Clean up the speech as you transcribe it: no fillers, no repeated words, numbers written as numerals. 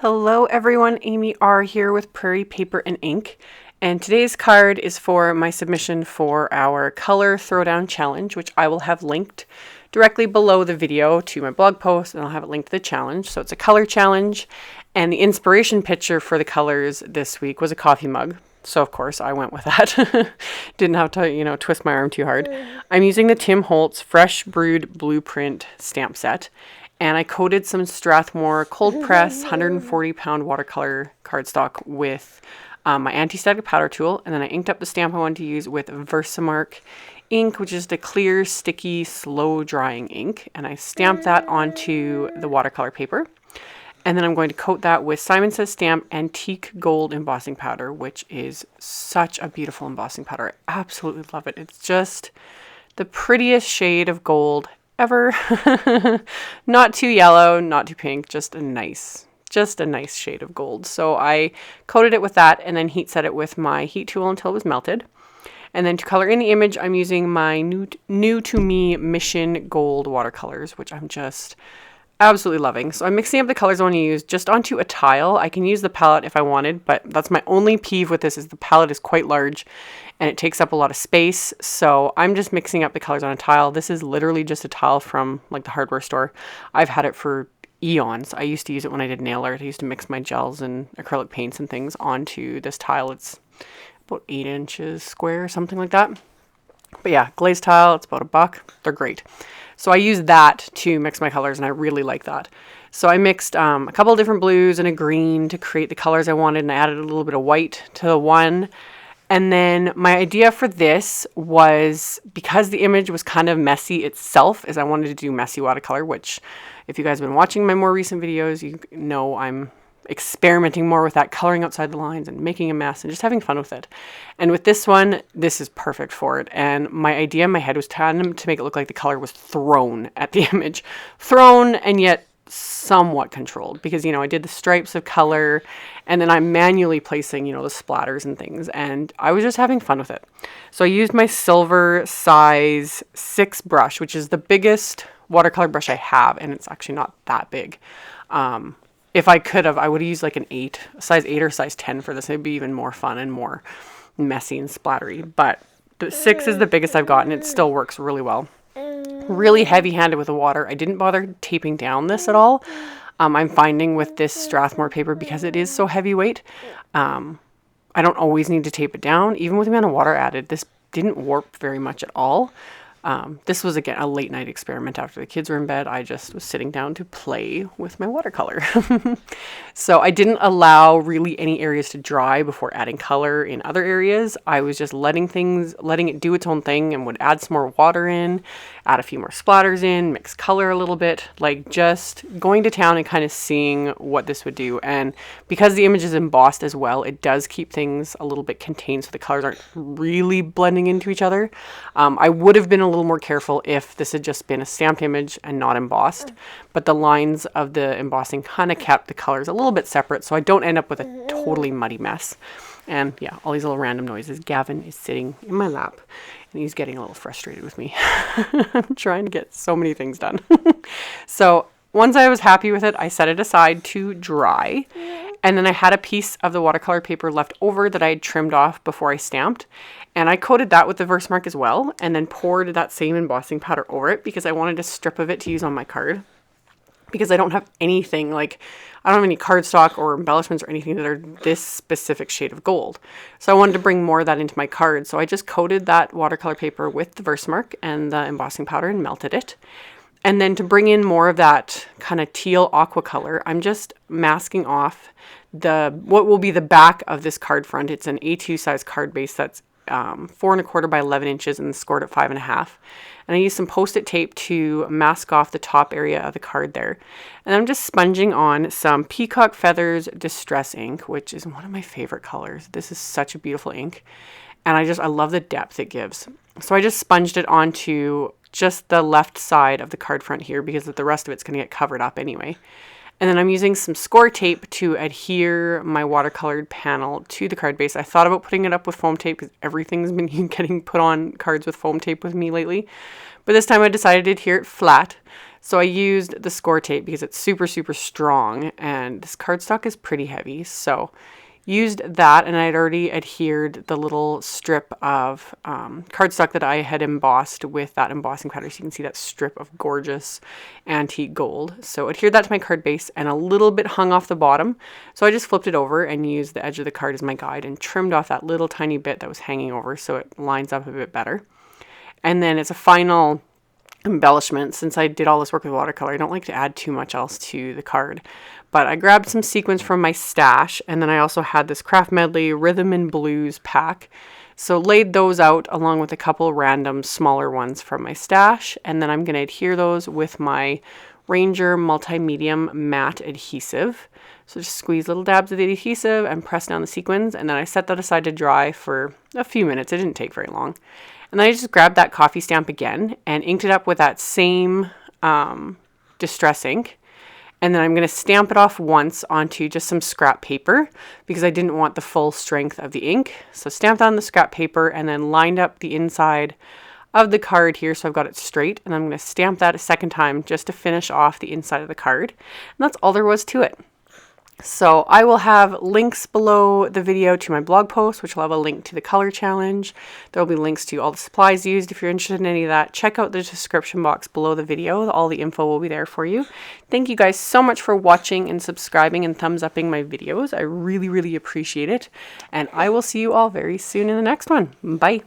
Hello everyone, AmyR here with Prairie Paper and Ink, and today's card is for my submission for our Color Throwdown Challenge, which I will have linked directly below the video to my blog post, and I'll have it linked to the challenge. So it's a color challenge, and the inspiration picture for the colors this week was a coffee mug. So of course I went with that. Didn't have to, twist my arm too hard. I'm using the Tim Holtz Fresh Brewed Blueprint stamp set. And I coated some Strathmore cold press 140 pound watercolor cardstock with my anti-static powder tool. And then I inked up the stamp I wanted to use with Versamark ink, which is the clear, sticky, slow drying ink. And I stamped that onto the watercolor paper. And then I'm going to coat that with Simon Says Stamp Antique Gold Embossing Powder, which is such a beautiful embossing powder. I absolutely love it. It's just the prettiest shade of gold ever. Not too yellow, not too pink, just a nice shade of gold. So I coated it with that and then heat set it with my heat tool until it was melted. And then to color in the image, I'm using my new to me Mission Gold watercolors, which I'm just absolutely loving. So I'm mixing up the colors I want to use just onto a tile. I can use the palette if I wanted, but that's my only peeve with this is the palette is quite large and it takes up a lot of space. So I'm just mixing up the colors on a tile. This is literally just a tile from like the hardware store. I've had it for eons. I used to use it when I did nail art. I used to mix my gels and acrylic paints and things onto this tile. It's about 8 inches square, something like that. But yeah, glazed tile, it's about $1. They're great. So I use that to mix my colors, and I really like that. So I mixed a couple of different blues and a green to create the colors I wanted, and I added a little bit of white to the one. And then my idea for this was, because the image was kind of messy itself, is I wanted to do messy watercolor, which if you guys have been watching my more recent videos, you know I'm experimenting more with that, coloring outside the lines and making a mess and just having fun with it. And with this one, this is perfect for it. And my idea in my head was to make it look like the color was thrown at the image. Thrown and yet somewhat controlled, because, I did the stripes of color and then I'm manually placing, the splatters and things. And I was just having fun with it. So I used my silver size 6 brush, which is the biggest watercolor brush I have. And it's actually not that big. If I could have, I would have used like a size 8 or size 10 for this. It'd be even more fun and more messy and splattery. But the 6 is the biggest I've got, and it still works really well. Really heavy-handed with the water. I didn't bother taping down this at all. I'm finding with this Strathmore paper, because it is so heavyweight, I don't always need to tape it down. Even with the amount of water added, this didn't warp very much at all. This was, again, a late night experiment after the kids were in bed. I just was sitting down to play with my watercolor. So I didn't allow really any areas to dry before adding color in other areas. I was just letting it do its own thing, and would add some more water in, add a few more splatters in, mix color a little bit, like just going to town and kind of seeing what this would do. And because the image is embossed as well, it does keep things a little bit contained so the colors aren't really blending into each other. I would have been a little more careful if this had just been a stamped image and not embossed, but the lines of the embossing kind of kept the colors a little bit separate, so I don't end up with a totally muddy mess. And yeah, all these little random noises. Gavin is sitting in my lap and he's getting a little frustrated with me. I'm trying to get so many things done. So once I was happy with it, I set it aside to dry. And then I had a piece of the watercolor paper left over that I had trimmed off before I stamped. And I coated that with the Versamark as well, and then poured that same embossing powder over it, because I wanted a strip of it to use on my card. Because I don't have anything, I don't have any cardstock or embellishments or anything that are this specific shade of gold. So I wanted to bring more of that into my card. So I just coated that watercolor paper with the Versamark and the embossing powder and melted it. And then to bring in more of that kind of teal aqua color, I'm just masking off what will be the back of this card front. It's an A2 size card base that's 4 1/4 by 11 inches and scored at 5 1/2. And I used some Post-it tape to mask off the top area of the card there. And I'm just sponging on some Peacock Feathers Distress ink, which is one of my favorite colors. This is such a beautiful ink. And I love the depth it gives. So I just sponged it onto just the left side of the card front here, because the rest of it's going to get covered up anyway. And then I'm using some score tape to adhere my watercolored panel to the card base. I thought about putting it up with foam tape, because everything's been getting put on cards with foam tape with me lately. But this time I decided to adhere it flat. So I used the score tape because it's super, super strong, and this cardstock is pretty heavy. So used that, and I'd already adhered the little strip of cardstock that I had embossed with that embossing powder. So you can see that strip of gorgeous antique gold. So adhered that to my card base, and a little bit hung off the bottom. So I just flipped it over and used the edge of the card as my guide and trimmed off that little tiny bit that was hanging over so it lines up a bit better. And then it's a final embellishment. Since I did all this work with watercolor, I don't like to add too much else to the card. But I grabbed some sequins from my stash, and then I also had this Craft Medley Rhythm and Blues pack. So laid those out along with a couple random smaller ones from my stash, and then I'm going to adhere those with my Ranger Multi-Medium Matte Adhesive. So just squeeze little dabs of the adhesive and press down the sequins, and then I set that aside to dry for a few minutes. It didn't take very long. And then I just grabbed that coffee stamp again and inked it up with that same distress ink. And then I'm going to stamp it off once onto just some scrap paper because I didn't want the full strength of the ink. So stamped on the scrap paper and then lined up the inside of the card here so I've got it straight. And I'm going to stamp that a second time just to finish off the inside of the card. And that's all there was to it. So I will have links below the video to my blog post, which will have a link to the color challenge. There will be links to all the supplies used. If you're interested in any of that, check out the description box below the video. All the info will be there for you. Thank you guys so much for watching and subscribing and thumbs upping my videos. I really, really appreciate it. And I will see you all very soon in the next one. Bye.